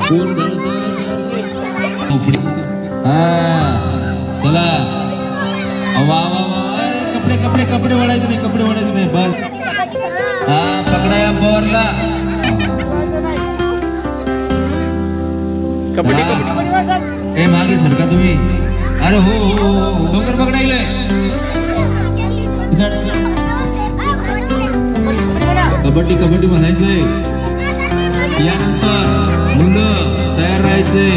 कोण झालं सर? हा चला वा वा वा कपडे कपडे कपडे ओढायचे नाही, कपडे ओढायचे नाही. बस हा पकडा या पॉवरला. कबड्डी ए मागे सरका तुम्ही. अरे हो हो हो लवकर पकडायलंय. कबड्डी कबड्डी म्हणायचंय. यानंतर मुलं तयार राहायचे.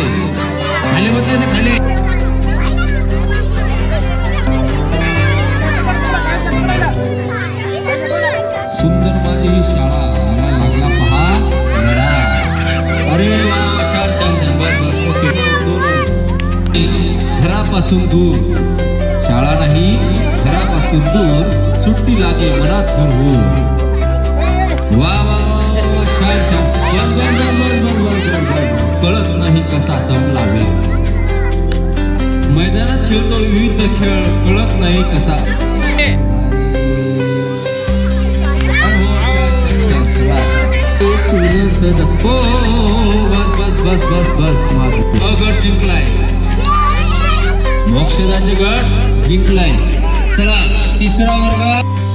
खाली बसायचं खाली. सुंदर माझी ही शाळा मला लागला पहा लढा. अरे वा छान छान छान. बस बस ओके. घरापासून दूर शाळा नाही, घरापासून दूर सुट्टी लागे मनात घर हो. वा वा वा छान छान. बस बस बस बस बस बस. कळत नाही कसा सम लागेल. मैदानात खेळतो विविध खेळ, कळत नाही कसा. हो बस बस बस बस बस. गट जिंकलाय. मोक्षदाचे गट जिंकलाय. चला तिसरा वर्ग.